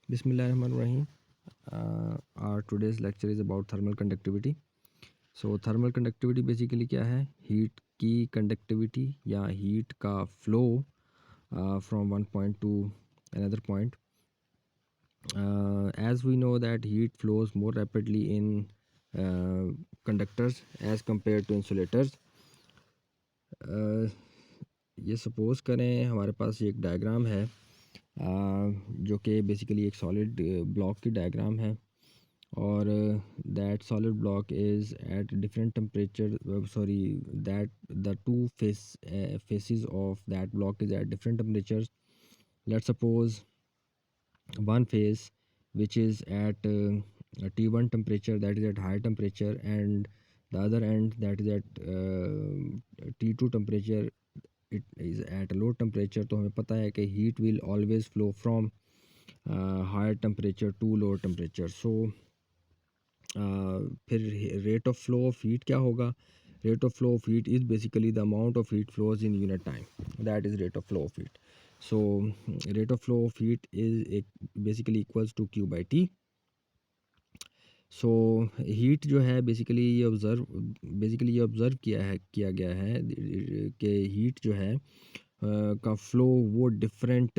Bismillahirrahmanirrahim. Our today's lecture is about thermal conductivity. So thermal conductivity basically क्या है? Heat की conductivity या heat का flow from one point to another point. As we know that heat flows more rapidly in conductors as compared to insulators. ये suppose करें हमारे पास एक diagram है जो कि बेसिकली एक सॉलिड ब्लॉक की डायग्राम है और that solid block is at different temperature that the two faces of that block is at different temperatures. Let's suppose one phase which is at T1 temperature, that is at high temperature, and the other end that is at T2 temperature, it is at a low temperature. तो हमें पता है कि heat will always flow from higher temperature to lower temperature. So फिर rate of flow of heat क्या होगा? Rate of flow of heat is basically the amount of heat flows in unit time. That is rate of flow of heat. So rate of flow of heat is basically equals to Q by T. So heat जो है basically ये observe किया गया है कि heat जो है का फ्लो वो डिफरेंट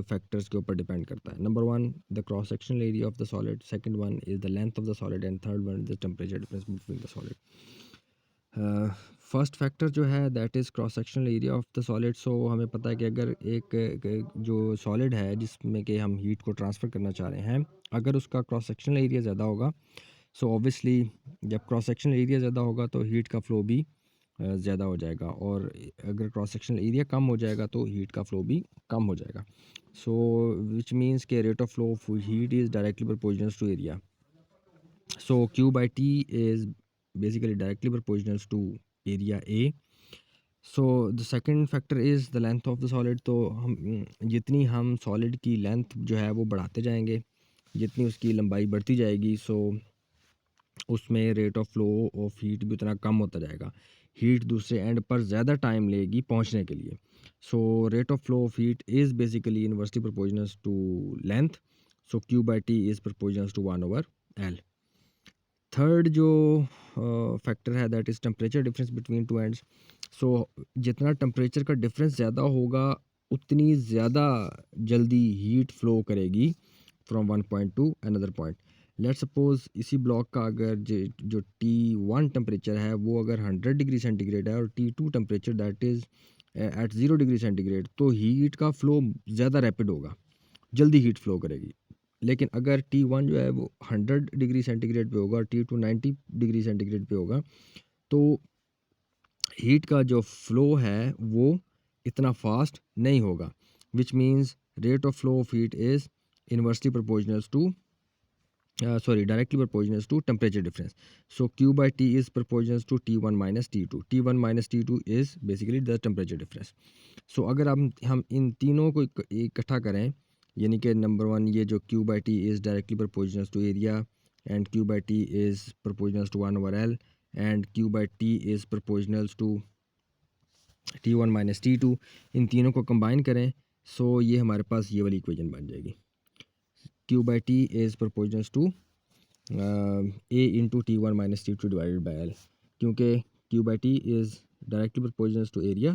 फैक्टर्स के ऊपर डिपेंड करता है. Number one, the cross sectional area of the solid. Second one is the length of the solid and third one is the temperature difference between the solid. First factor जो है that is cross sectional area of the solid. So हमें पता है कि अगर एक जो solid है जिसमें कि हम हीट को ट्रांसफ़र करना चाह रहे हैं, अगर उसका क्रॉस सेक्शनल एरिया ज़्यादा होगा, सो ऑब्वियसली जब क्रॉस सेक्शनल एरिया ज़्यादा होगा तो हीट का फ़्लो भी ज़्यादा हो जाएगा, और अगर क्रॉस सेक्शनल एरिया कम हो जाएगा तो हीट का फ़्लो भी कम हो जाएगा. सो विच मीन्स के rate of flow of heat is directly proportional to area. So Q by T is basically directly proportional to area A. So the second factor is the length of the solid. तो हम जितनी हम solid की length जो है वो बढ़ाते जाएंगे, जितनी उसकी लंबाई बढ़ती जाएगी, सो उसमें rate of flow of heat भी उतना कम होता जाएगा. हीट दूसरे एंड पर ज़्यादा टाइम लेगी पहुंचने के लिए. So rate of flow of heat is basically inversely proportional to length. So Q by T is proportional to 1/L. Third जो फैक्टर है that is temperature difference between two ends. So जितना temperature का difference ज़्यादा होगा उतनी ज़्यादा जल्दी heat flow करेगी from one point to another point. Let's suppose इसी ब्लॉक का अगर जो T1 टेम्परेचर है वो अगर 100 डिग्री सेंटीग्रेड है और T2 temperature that is at 0 degree centigrade, तो हीट का फ्लो ज़्यादा रैपिड होगा, जल्दी हीट फ्लो करेगी. लेकिन अगर T1 जो है वो 100 डिग्री सेंटीग्रेड पे होगा और T2 90 डिग्री सेंटीग्रेड पे होगा, तो हीट का जो फ्लो है वो इतना फास्ट नहीं होगा, which means rate of flow of heat is inversely proportional to directly proportional to temperature difference. So Q by T is proportional to T1 minus T2. T1 minus T2 is basically the temperature difference. So अगर हम इन तीनों को इकट्ठा करें, यानी कि number one ये जो Q by T is directly proportional to area and Q by T is proportional to 1/L and Q by T is proportional to T1 minus T2, इन तीनों को कंबाइन करें, सो ये हमारे पास ये वाली इक्वेशन बन जाएगी. Q by T is proportional to A into T1 minus T2 divided by L. क्योंकि Q by T is directly proportional to area,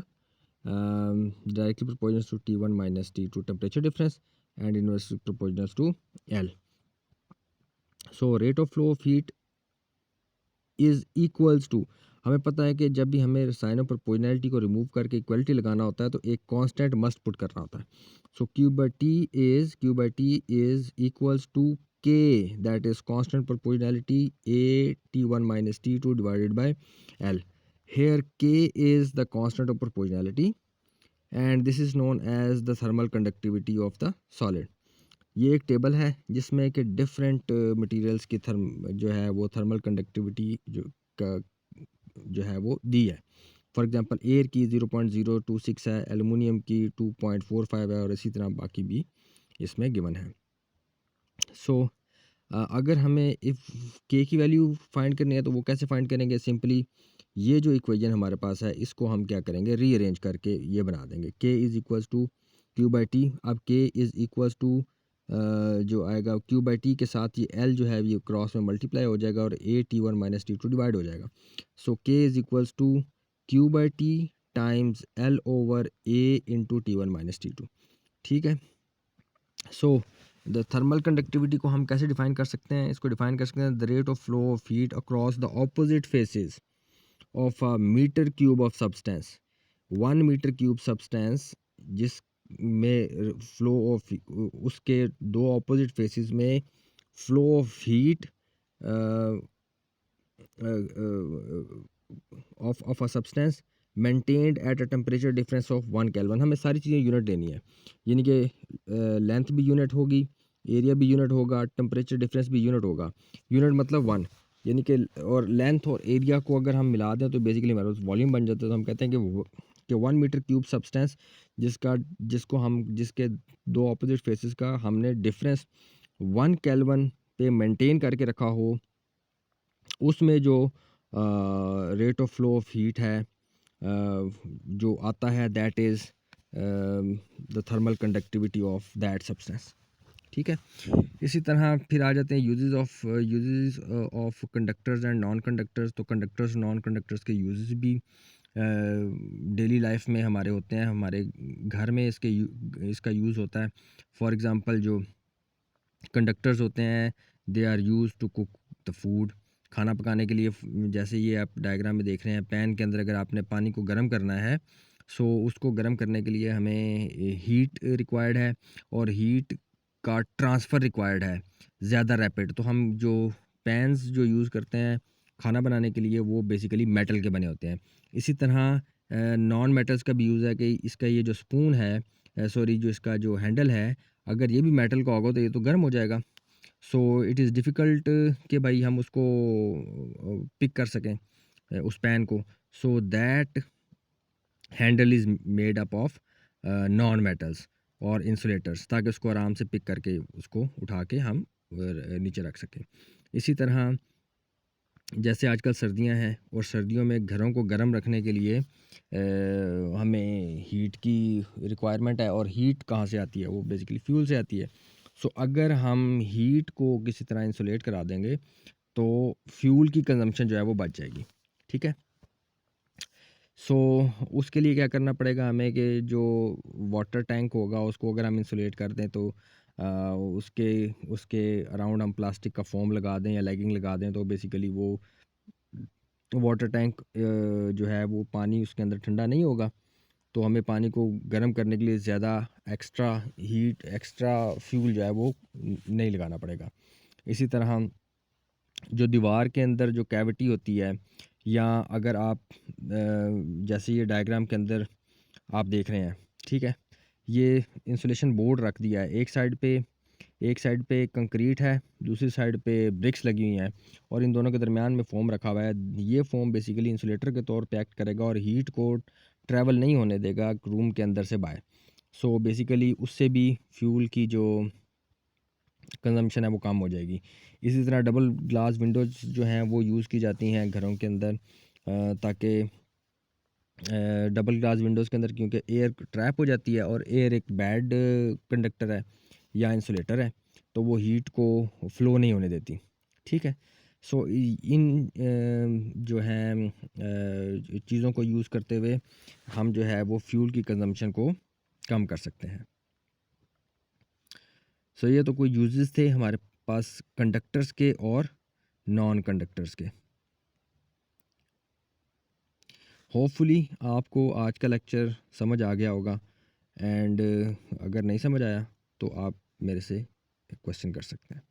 directly proportional to T1 minus T2 temperature difference and inversely proportional to L. So rate of flow of heat is equals to, हमें पता है कि जब भी हमें sign of proportionality को remove करके equality लगाना होता है तो एक कांस्टेंट मस्ट पुट करना होता है. सो Q by T is equals to K, that is constant proportionality A T1 minus T2 divided by L. Here K is the constant of proportionality and this is known as the thermal conductivity of the solid. ये एक table है जिसमें कि different materials की जो है वो thermal conductivity जो है वो दी है. फॉर एग्जांपल एयर की 0.026 है, एलुमिनियम की 2.45 है और इसी तरह बाकी भी इसमें गिवन है. सो अगर हमें इफ़ के की वैल्यू फाइंड करनी है तो वो कैसे फाइंड करेंगे? सिंपली ये जो इक्वेशन हमारे पास है इसको हम क्या करेंगे, रीअरेंज करके ये बना देंगे. K is equals to Q by T. अब के इज़ इक्वल्स टू जो आएगा Q/T के साथ ये L जो है ये क्रॉस में मल्टीप्लाई हो जाएगा और A T1 minus T2 divide हो जाएगा। So K is equals to Q/T times L over A into T1 minus T2। ठीक है। सो द थर्मल कंडक्टिविटी को हम कैसे डिफाइन कर सकते हैं? इसको डिफाइन कर सकते हैं the rate of flow of heat across the opposite faces of a metre cube of substance. 1 metre cube substance जिस में फ्लो ऑफ उसके दो ऑपोजिट फेसेस में flow of heat of a substance maintained at a temperature difference of 1 kelvin. हमें सारी चीज़ें unit लेनी है, यानी कि लेंथ भी यूनिट होगी, एरिया भी यूनिट होगा, टेम्परेचर डिफरेंस भी यूनिट होगा। यूनिट मतलब 1, यानी कि और लेंथ और एरिया को अगर हम मिला दें तो बेसिकली हमारे पास वॉल्यूम बन जाता है। तो हम कहते हैं कि 1 मीटर क्यूब सब्सटेंस जिसके दो अपोजिट फेसेस का हमने डिफरेंस 1 केल्विन पे मेंटेन करके रखा हो, उसमें जो rate of flow of heat है जो आता है that is the thermal conductivity of that substance. ठीक है। इसी तरह फिर आ जाते हैं uses of conductors and non conductors. तो कंडक्टर्स नॉन कंडक्टर्स के यूजेस भी डेली लाइफ में हमारे होते हैं, हमारे घर में इसका यूज़ होता है। फॉर एग्ज़ाम्पल जो कंडक्टर्स होते हैं they are use to cook the food. खाना पकाने के लिए जैसे ये आप डायग्राम में देख रहे हैं, पैन के अंदर अगर आपने पानी को गर्म करना है, सो उसको गर्म करने के लिए हमें हीट रिक्वायर्ड है और हीट का ट्रांसफ़र रिक्वायर्ड है ज़्यादा रैपिड। तो हम जो पैन्स जो यूज़ करते हैं खाना बनाने के लिए वो बेसिकली मेटल के बने होते हैं। इसी तरह नॉन मेटल्स का भी यूज़ है कि इसका ये जो स्पून है, सॉरी जो इसका जो हैंडल है, अगर ये भी मेटल का होगा तो ये तो गर्म हो जाएगा। सो इट इज़ डिफ़िकल्ट कि भाई हम उसको पिक कर सकें उस पैन को। So that handle is made up of non metals और इंसुलेटर्स, ताकि उसको आराम से पिक करके उसको उठा के हम नीचे रख सकें। इसी तरह जैसे आजकल सर्दियां हैं और सर्दियों में घरों को गर्म रखने के लिए हमें हीट की रिक्वायरमेंट है, और हीट कहाँ से आती है? वो बेसिकली फ्यूल से आती है। सो अगर हम हीट को किसी तरह इंसुलेट करा देंगे तो फ्यूल की कंजम्पशन जो है वो बच जाएगी। ठीक है। सो उसके लिए क्या करना पड़ेगा हमें कि जो वाटर टैंक होगा उसको अगर हम इंसुलेट कर दें तो उसके उसके अराउंड हम प्लास्टिक का फोम लगा दें या लेगिंग लगा दें, तो बेसिकली वो वाटर टैंक जो है वो पानी उसके अंदर ठंडा नहीं होगा, तो हमें पानी को गर्म करने के लिए ज़्यादा एक्स्ट्रा फ्यूल जो है वो नहीं लगाना पड़ेगा। इसी तरह जो दीवार के अंदर जो कैविटी होती है, या अगर आप जैसे ये डायग्राम के अंदर आप देख रहे हैं, ठीक है, ये इंसुलेशन बोर्ड रख दिया है। एक साइड पे कंक्रीट है, दूसरी साइड पे ब्रिक्स लगी हुई हैं, और इन दोनों के दरमियान में फ़ोम रखा हुआ है। ये फ़ोम बेसिकली इंसुलेटर के तौर पे एक्ट करेगा और हीट को ट्रैवल नहीं होने देगा रूम के अंदर से बाहर। सो बेसिकली उससे भी फ्यूल की जो कंजम्पशन है वो कम हो जाएगी। इसी तरह डबल ग्लास विंडोज़ जो हैं वो यूज़ की जाती हैं घरों के अंदर, ताकि डबल ग्लास विंडोज़ के अंदर क्योंकि एयर ट्रैप हो जाती है और एयर एक बैड कंडक्टर है या इंसुलेटर है, तो वो हीट को फ़्लो नहीं होने देती। ठीक है। सो इन जो है चीज़ों को यूज़ करते हुए हम जो है वो फ्यूल की कंजम्पशन को कम कर सकते हैं। सो ये तो कोई यूजेस थे हमारे पास कंडक्टर्स के और नॉन कंडक्टर्स के। होपफुली आपको आज का लेक्चर समझ आ गया होगा, एंड अगर नहीं समझ आया तो आप मेरे से क्वेश्चन कर सकते हैं।